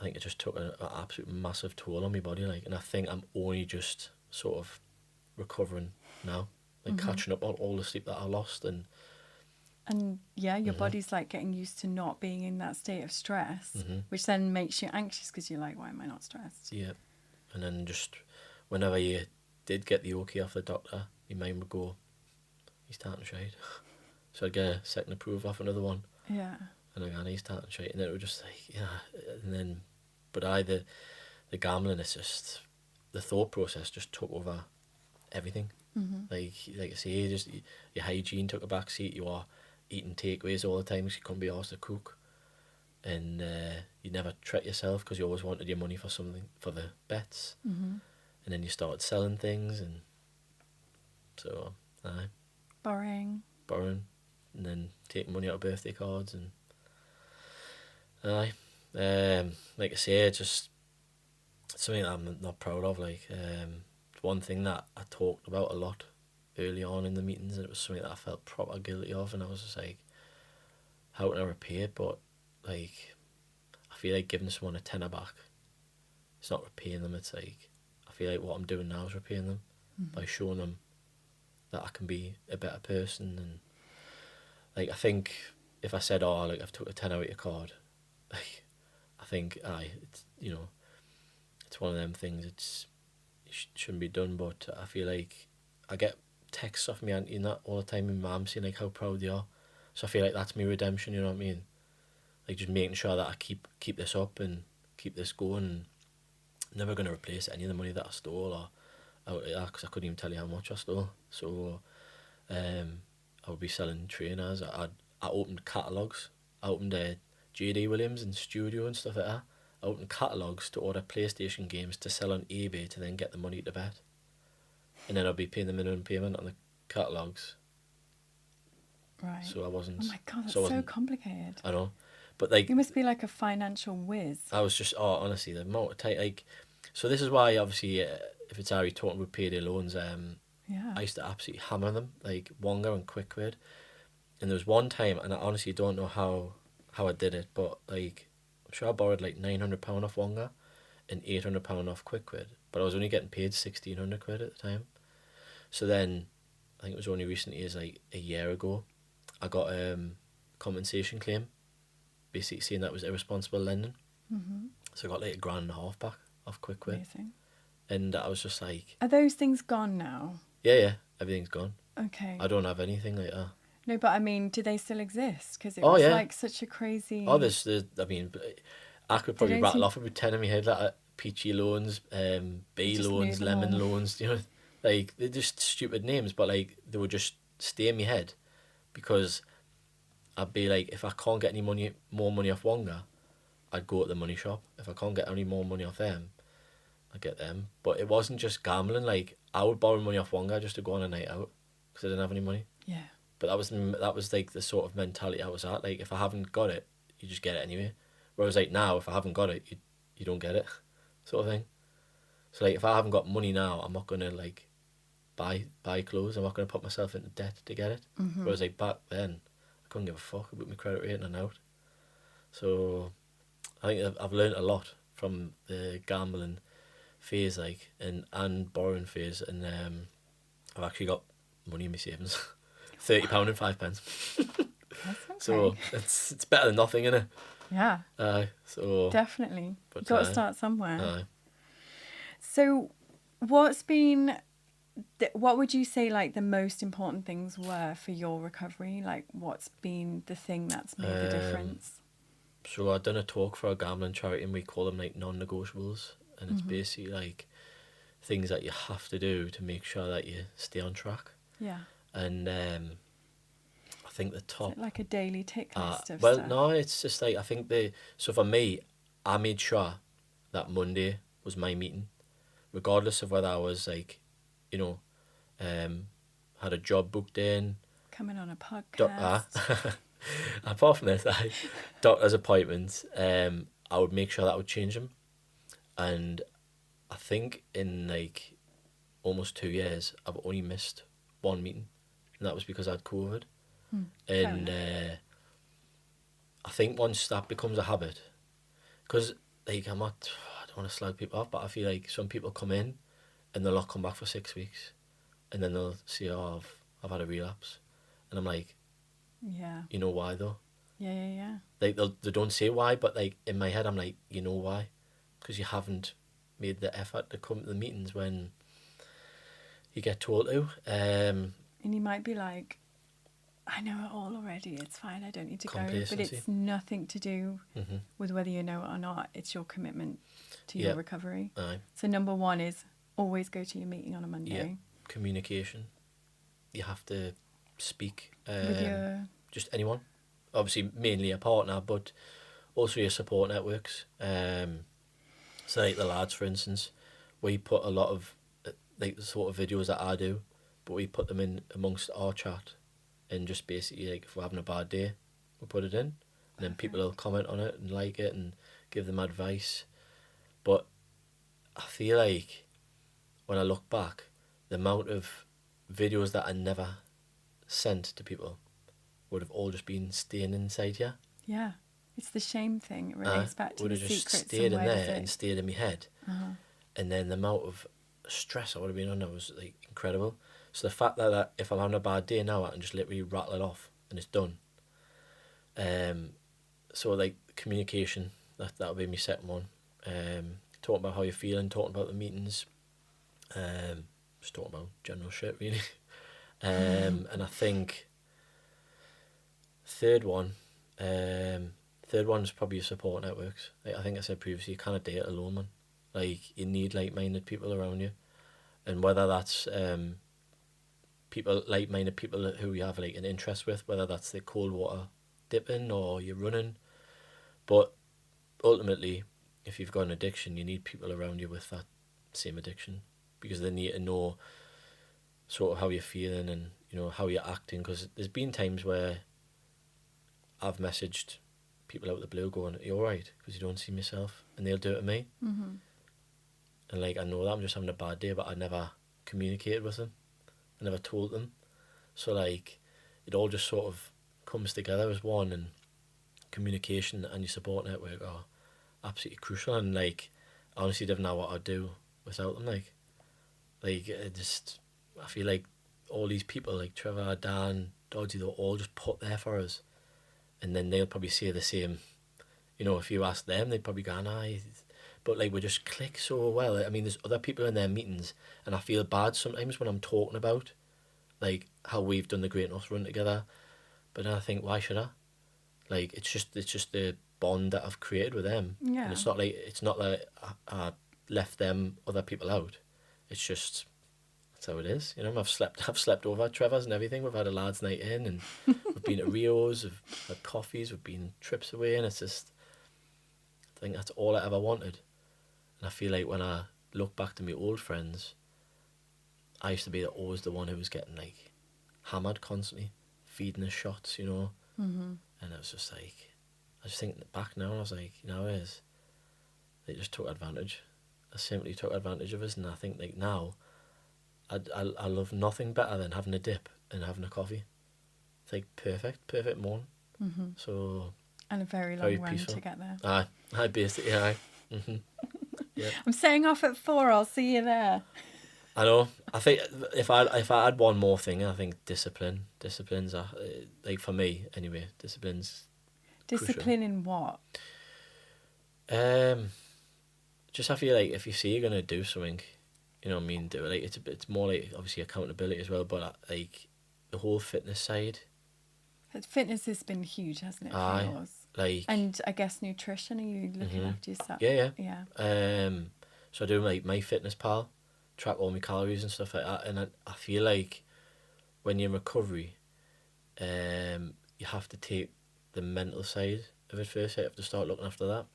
think it just took an absolute massive toll on my body, like, and I think I'm only just sort of recovering now, like catching up on all the sleep that I lost, and yeah, your body's like getting used to not being in that state of stress, which then makes you anxious because you're like, why am I not stressed? yeah, and then just whenever you did get the okay off the doctor, your mind would go, he's tarting shite. So I'd get a second approval off another one. Yeah. And again, he's tarting shite, and then it would just like, yeah, and then, but the gambling, it's just, the thought process just took over everything. Like I say, just your hygiene took a back seat. You are eating takeaways all the time because you couldn't be asked to cook, and you never treat yourself because you always wanted your money for something, for the bets, and then you started selling things, and so Borrowing, and then taking money out of birthday cards, and like I say, it's just something that I'm not proud of. Like it's one thing that I talked about a lot early on in the meetings, and it was something that I felt proper guilty of, and I was just like, how can I repay it? But like, I feel like giving someone a tenner back, it's not repaying them. It's like, I feel like what I'm doing now is repaying them by showing them that I can be a better person. And like, I think if I said, oh, like, I've took a tenner out your card, like, I think it's, you know, it's one of them things. It shouldn't be done, but I feel like I get texts off my auntie and that all the time, and mum saying like how proud they are. So I feel like that's my redemption. You know what I mean? Like just making sure that I keep this up and keep this going. And never going to replace any of the money that I stole or out of that, because I couldn't even tell you how much I stole. So I would be selling trainers. I opened catalogues. I opened JD Williams and Studio and stuff like that. I opened catalogues to order PlayStation games to sell on eBay to then get the money to bet. And then I'd be paying the minimum payment on the catalogues. right? So I wasn't. Oh my God, that's so complicated. I know, but like you must be like a financial whiz. I was just honestly the amount of time, like, so this is why obviously if it's Harry talking about payday loans, Yeah. I used to absolutely hammer them like Wonga and Quick Quid, and there was one time, and I honestly don't know how I did it, but like I'm sure I borrowed like £900 off Wonga and £800 off Quick Quid, but I was only getting paid 1,600 quid at the time. So then I think it was only recently, as like a year ago, I got compensation claim, basically saying that was irresponsible lending. So I got like £1.5 grand back off Quick Quit. Amazing. And I was just like... Are those things gone now? Yeah, everything's gone. Okay. I don't have anything like that. No, but I mean, do they still exist? Because it Oh, was yeah. like such a crazy... Oh, I mean, I could probably don't rattle seem- off about 10 in my head, like peachy loans, B just knew loans, them lemon all. loans, you know, like, they're just stupid names, but like, they would just stay in my head because I'd be like, if I can't get more money off one guy, I'd go to the money shop. If I can't get any more money off them, I'd get them. But it wasn't just gambling, like, I would borrow money off one guy just to go on a night out because I didn't have any money. Yeah. But that was like the sort of mentality I was at. Like, if I haven't got it, you just get it anyway. Whereas like now, if I haven't got it, you don't get it, sort of thing. So like, if I haven't got money now, I'm not gonna like buy clothes. I'm not gonna put myself into debt to get it. Whereas like back then, I couldn't give a fuck about my credit rating and out. So I think I've learned a lot from the gambling phase, like, and borrowing phase, and I've actually got money in my savings. £30 and 5 pence. That's okay. So it's better than nothing, innit? Yeah. So Definitely. But, You've got to start somewhere. aye. So what would you say like the most important things were for your recovery? Like what's been the thing that's made the difference? So I done a talk for a gambling charity, and we call them like non-negotiables, and it's basically like things that you have to do to make sure that you stay on track. Yeah. And I think the top... Is it like a daily tick list of well, stuff? no, it's just like, I think so for me, I made sure that Monday was my meeting, regardless of whether I was like, you know, had a job booked in. Coming on a podcast. Apart from this, doctor's appointments, I would make sure that I would change them. And I think in like almost 2 years, I've only missed one meeting, and that was because I had COVID. And I think once that becomes a habit, because like I don't want to slag people off, but I feel like some people come in and they'll not come back for 6 weeks, and then they'll say, "Oh, I've had a relapse," and I'm like, Yeah. "You know why though?" Yeah. Like they don't say why, but like in my head, I'm like, "You know why? Because you haven't made the effort to come to the meetings when you get told to." And you might be like, I know it all already, it's fine, I don't need to go. But Complacency. it's nothing to do with whether you know it or not. It's your commitment to your recovery. Aye. So number one is always go to your meeting on a Monday. Yeah. Communication. You have to speak. With your... Just anyone. Obviously, mainly a partner, but also your support networks. So like the lads, for instance, we put a lot of like the sort of videos that I do, but we put them in amongst our chat, and just basically like if we're having a bad day, we put it in, and then people will comment on it and like it and give them advice. But I feel like when I look back, the amount of videos that I never sent to people would have all just been staying inside here. Yeah. It's the shame thing. It relates back to would the have just secrets. stayed and in where there does and stayed in my head. And then the amount of stress I would have been under was like incredible. So the fact that if I'm having a bad day now, I can just literally rattle it off and it's done. So like communication, that would be my second one. Talking about how you're feeling, talking about the meetings, just talking about general shit really. And I think third one is probably your support networks. Like I think I said previously, you can't date alone, man. Like you need like-minded people around you, and whether that's like-minded people who you have like an interest with, whether that's the cold water dipping or you're running, but ultimately, if you've got an addiction, you need people around you with that same addiction, because they need to know sort of how you're feeling and you know how you're acting. Because there's been times where I've messaged people out of the blue going, "Are you alright? Because you don't see myself," and they'll do it to me. And like I know that I'm just having a bad day, but I never communicated with them. I never told them. So like it all just sort of comes together as one, and communication and your support network are absolutely crucial. And like I honestly don't know what I'd do without them. Like I feel like all these people like Trevor, Dan, Dodgy, they're all just put there for us, and then they'll probably say the same You know, if you ask them, they'd probably go, nah. But like we just click so well. I mean, there's other people in their meetings, and I feel bad sometimes when I'm talking about like how we've done the Great North Run together. But then I think, why should I? Like it's just the bond that I've created with them, and Yeah. it's not like I left them other people out. It's just that's how it is. You know, I've slept over at Trevor's and everything. We've had a lads' night in, and we've been to Rio's, we've had coffees, we've been trips away, and it's just I think that's all I ever wanted. And I feel like when I look back to my old friends, I used to be always the one who was getting like hammered constantly, feeding us shots, you know. Mm-hmm. And it was just like, I just think back now, and I was like, you know, they just took advantage. They simply took advantage of us, and I think like now, I love nothing better than having a dip and having a coffee. It's like perfect morning. Mm-hmm. So And a very long very run peaceful. to get there. I basically, mm-hmm. Yeah. I'm setting off at 4. I'll see you there. I know. I think if I had one more thing, I think disciplines are like for me anyway. Disciplines. Discipline in what? Just I feel like if you say you're gonna do something, you know what I mean, do it. Like it's more like obviously accountability as well, but like the whole fitness side. Fitness has been huge, hasn't it, for Aye, yours? like And I guess nutrition. Are you looking Mhm. after yourself? yeah. Yeah. So I do like my fitness pal, track all my calories and stuff like that, and I feel like when you're in recovery, you have to take the mental side of it first. You have to start looking after that,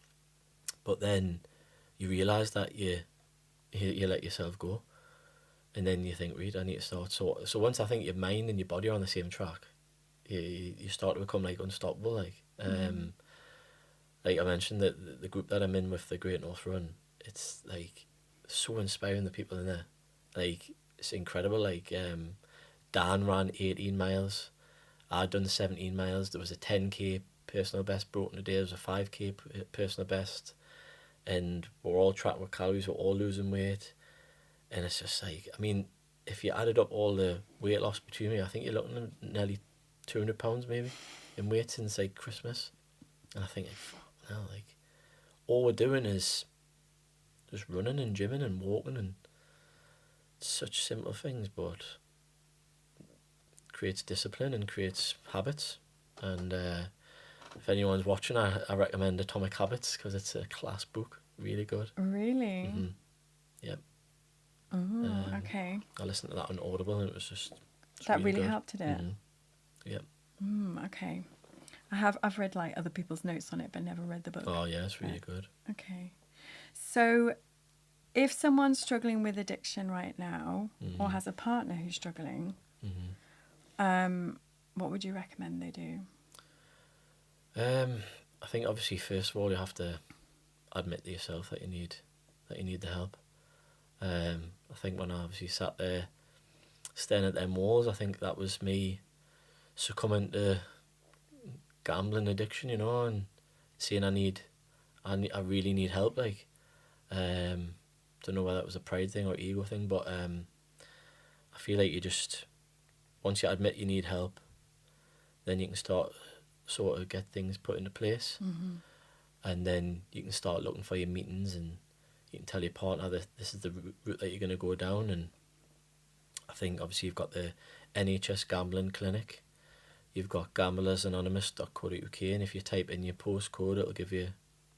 but then you realise that you let yourself go, and then you think, "Read, I need to start." So once I think your mind and your body are on the same track, you start to become like unstoppable. Like I mentioned, the group that I'm in with the Great North Run, it's like so inspiring. The people in there, like it's incredible. Like Dan ran 18 miles. I'd done 17 miles. There was a 10k personal best broken today. There was a 5k personal best, and we're all tracking with calories. We're all losing weight, and it's just like, I mean, if you added up all the weight loss between me, I think you're looking at nearly £200 maybe in weight since like Christmas. And I think, like, fuck, now like all we're doing is just running and gymming and walking and such simple things, but creates discipline and creates habits. And if anyone's watching, I recommend Atomic Habits because it's a class book, really good. Really? Yep. Oh, okay. I listened to that on Audible, and it's That really good. helped, did it? Yep. Okay. I've read like other people's notes on it, but never read the book. Oh yeah, it's really good. Okay. So, if someone's struggling with addiction right now, or has a partner who's struggling, what would you recommend they do? I think obviously first of all you have to admit to yourself that you need the help. I think when I obviously sat there staring at them walls, I think that was me succumbing to gambling addiction, you know, and saying I really need help. Like, don't know whether it was a pride thing or ego thing, but I feel like you just once you admit you need help, then you can start sort of get things put into place, and then you can start looking for your meetings, and you can tell your partner that this is the route that you're going to go down. And I think obviously you've got the NHS gambling clinic, you've got gamblersanonymous.co.uk, and if you type in your postcode, it'll give you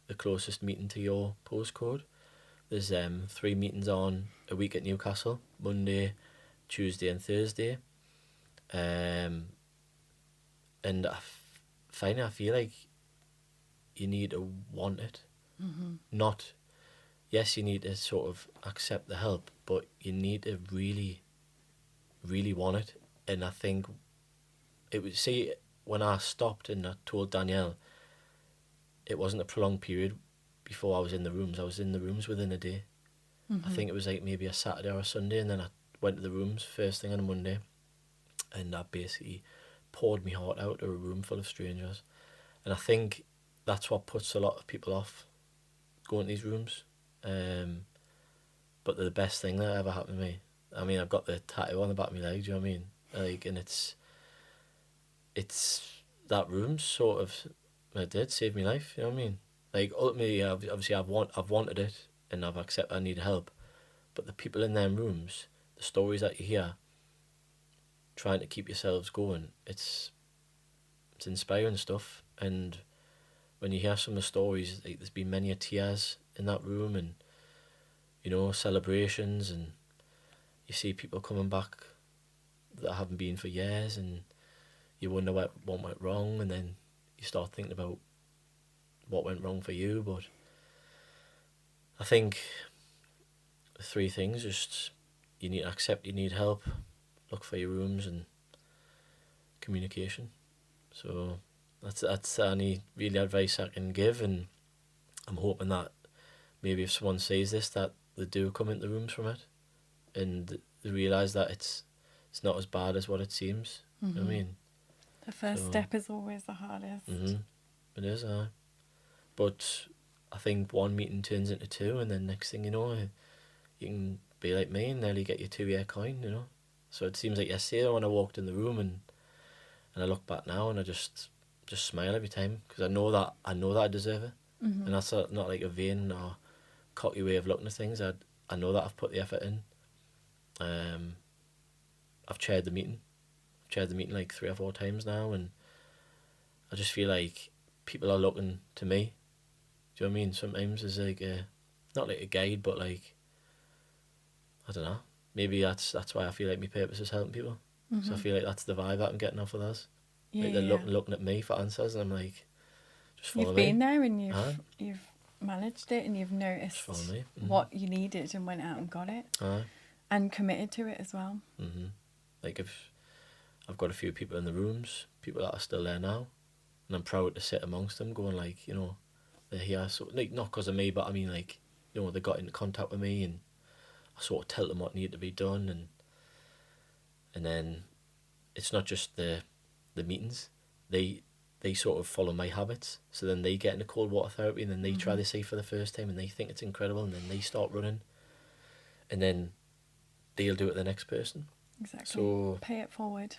the closest meeting to your postcode. There's 3 meetings on a week at Newcastle, Monday, Tuesday and Thursday. And finally I feel like you need to want it. Not, yes, you need to sort of accept the help, but you need to really, really want it. And I think it would, see, when I stopped and I told Danielle, it wasn't a prolonged period before I was in the rooms. I was in the rooms within a day. I think it was like maybe a Saturday or a Sunday, and then I went to the rooms first thing on a Monday, and I basically poured my heart out to a room full of strangers. And I think that's what puts a lot of people off going to these rooms. But they're the best thing that ever happened to me. I mean, I've got the tattoo on the back of my leg, do you know what I mean? Like, and it's that room sort of, it did save my life, you know what I mean? Like ultimately, obviously, I've wanted it, and I've accepted I need help. But the people in them rooms, the stories that you hear, trying to keep yourselves going, it's inspiring stuff. And when you hear some of the stories, like, there's been many a tears in that room, and celebrations, and you see people coming back that haven't been for years, and you wonder what went wrong, and then you start thinking about what went wrong for you. But I think the three things: just you need to accept you need help, look for your rooms, and communication. So that's the only really advice I can give, and I'm hoping that maybe if someone says this, that they do come into rooms from it, and they realise that it's not as bad as what it seems. You know what I mean? The first step is always the hardest. It is, but I think one meeting turns into two, and then next thing you know, you can be like me and nearly get your 2-year coin. So it seems like yesterday when I walked in the room, and I look back now, and I just smile every time, because I know that I deserve it, and that's not like a vain or cocky way of looking at things. I know that I've put the effort in. I've chaired the meeting. I've chaired the meeting like 3 or 4 times now, and I just feel like people are looking to me. Do you know what I mean? Sometimes it's like not like a guide, but like, I don't know. Maybe that's why I feel like my purpose is helping people. So I feel like that's the vibe that I'm getting off of others. Yeah, like they're looking at me for answers, and I'm like, just follow You've me. been there, and you've managed it, and you've noticed Just follow me. what you needed and went out and got it, and committed to it as well. Like, if I've got a few people in the rooms, people that are still there now, and I'm proud to sit amongst them, going like, they're here, so like, not because of me, but I mean, like, they got into contact with me, and I sort of tell them what needed to be done, and then it's not just the meetings. They sort of follow my habits, so then they get into cold water therapy, and then they try the safe for the first time, and they think it's incredible, and then they start running, and then they'll do it to the next person. Exactly. So pay it forward.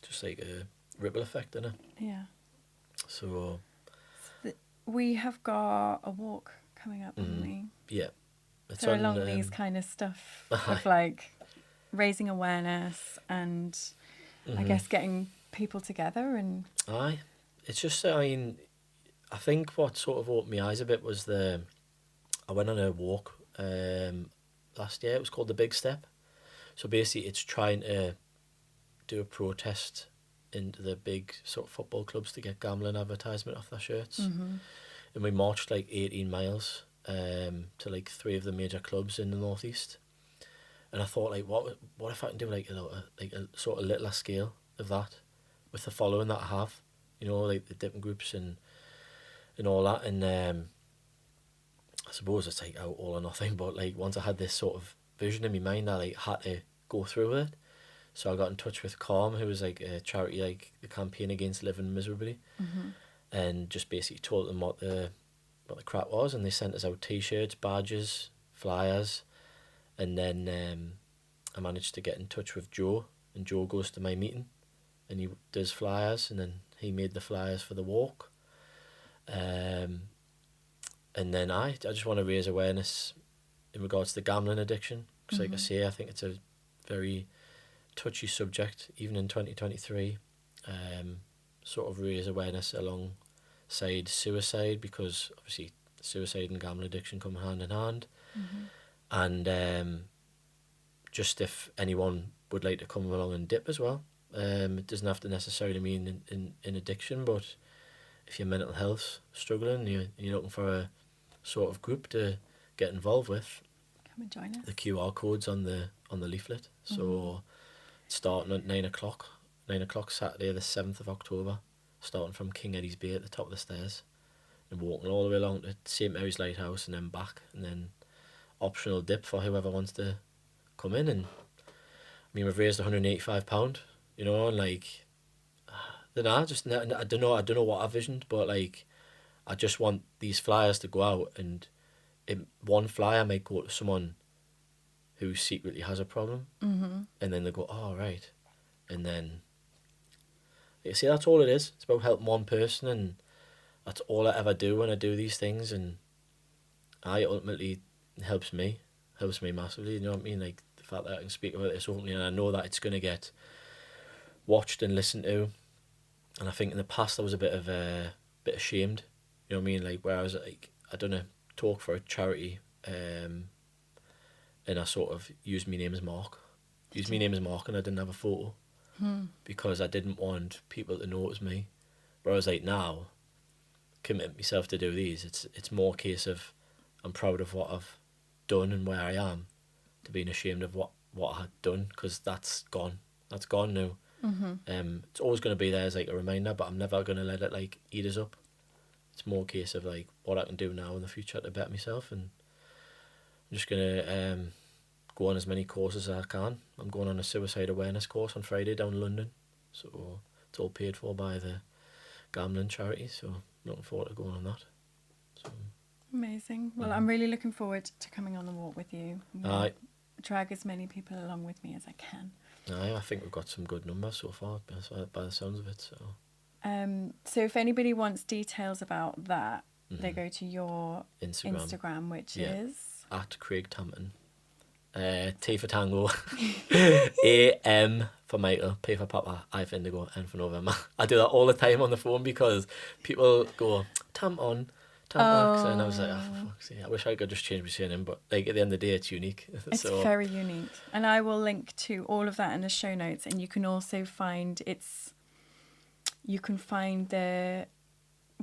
Just like a ripple effect, innit? Yeah. So we have got a walk coming up, haven't we? Yeah. It's so along these kind of stuff of like raising awareness and I guess getting people together and... Aye. It's just, I think what sort of opened my eyes a bit was I went on a walk last year. It was called the Big Step. So basically it's trying to do a protest into the big sort of football clubs to get gambling advertisement off their shirts. And we marched like 18 miles to like 3 of the major clubs in the northeast. And I thought, like, what if I can do like a sort of littler scale of that with the following that I have, like the different groups and all that. And I suppose it's like out all or nothing, but like once I had this sort of vision in my mind, I like had to go through with it. So I got in touch with Calm, who was like a charity, like the campaign against living miserably, and just basically told them what the crap was, and they sent us out T-shirts, badges, flyers, and then I managed to get in touch with Joe, and Joe goes to my meeting, and he does flyers, and then he made the flyers for the walk, and then I just want to raise awareness in regards to gambling addiction, because like I say, I think it's a very touchy subject, even in 2023. Sort of raise awareness alongside suicide, because obviously suicide and gambling addiction come hand in hand. And just if anyone would like to come along and dip as well, it doesn't have to necessarily mean in addiction, but if your mental health's struggling, you're looking for a sort of group to get involved with, come and join us. the QR code's on the leaflet. So starting at 9 o'clock Saturday the 7th of October, starting from King Eddie's Bay at the top of the stairs and walking all the way along to St Mary's Lighthouse and then back, and then optional dip for whoever wants to come in. And I mean, we've raised £185, and like, I don't know what I visioned, but like, I just want these flyers to go out, and one flyer might go to someone who secretly has a problem, and then they go, oh right, and then you see, that's all it is. It's about helping one person, and that's all I ever do when I do these things, and I ultimately helps me massively. You know what I mean? Like the fact that I can speak about this openly, and I know that it's gonna get watched and listened to. And I think in the past I was a bit ashamed. You know what I mean? Like where I was like, I done a talk for a charity, and I sort of used my name as Mark. And I didn't have a photo because I didn't want people to know it was me. Whereas like now, commit myself to do these. It's more a case of I'm proud of what I've done and where I am, to being ashamed of what I had done, because that's gone. That's gone now. It's always going to be there as like a reminder, but I'm never going to let it like eat us up. It's more a case of like what I can do now in the future to better myself, and I'm just going to go on as many courses as I can. I'm going on a suicide awareness course on Friday down in London, so it's all paid for by the gambling charity, so I'm looking forward to going on that. So amazing. Well, I'm really looking forward to coming on the walk with you. Aye. Drag as many people along with me as I can. Aye, I think we've got some good numbers so far by the sounds of it. So if anybody wants details about that, they go to your Instagram, which is at Craig Tampin. T for Tango, A-M for Michael, P for Papa, I for Indigo, N for November. I do that all the time on the phone because people go, Tampon, and I was like, oh, for fuck's sake, I wish I could just change my surname, but like at the end of the day, it's unique. It's very unique. And I will link to all of that in the show notes, and you can also find the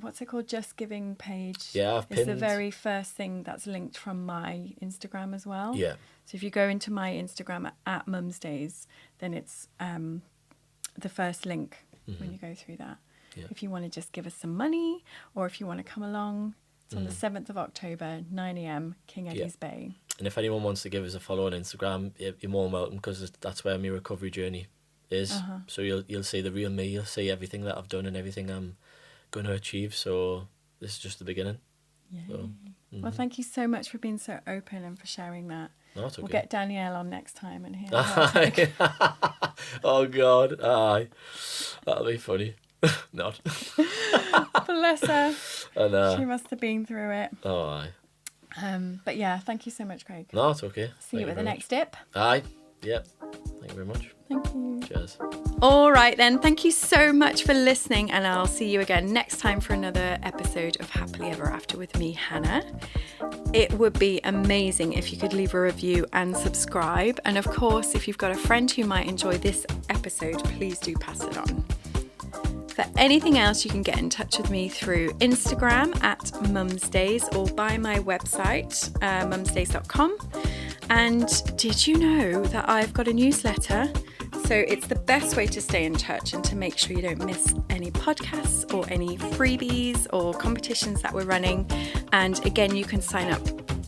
what's it called, Just Giving page. Yeah, I've pinned. It's the very first thing that's linked from my Instagram as well. Yeah. So if you go into my Instagram at Mum's Days, then it's the first link when you go through that. Yeah. If you want to just give us some money, or if you want to come along, it's on the 7th of October, 9 a.m, King Eddie's Bay. And if anyone wants to give us a follow on Instagram, you're more than welcome, because that's where my recovery journey is. So you'll see the real me, you'll see everything that I've done and everything I'm going to achieve. So this is just the beginning. Yay. So, well, thank you so much for being so open and for sharing that. No, it's okay. We'll get Danielle on next time and hear. Oh God, aye, that'll be funny. Not. Bless her. And, she must have been through it. Oh, aye. But yeah, thank you so much, Craig. No, it's okay. See you at the next dip. Aye. Yep. Thank you very much. Thank you. Cheers. All right then, thank you so much for listening, and I'll see you again next time for another episode of Happily Ever After with me, Hannah. It would be amazing if you could leave a review and subscribe. And of course, if you've got a friend who might enjoy this episode, please do pass it on. For anything else, you can get in touch with me through Instagram at mumsdays, or by my website, mumsdays.com. And did you know that I've got a newsletter? So it's the best way to stay in touch and to make sure you don't miss any podcasts or any freebies or competitions that we're running. And again, you can sign up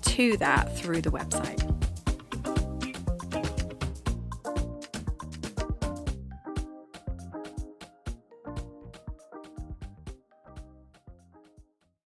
to that through the website.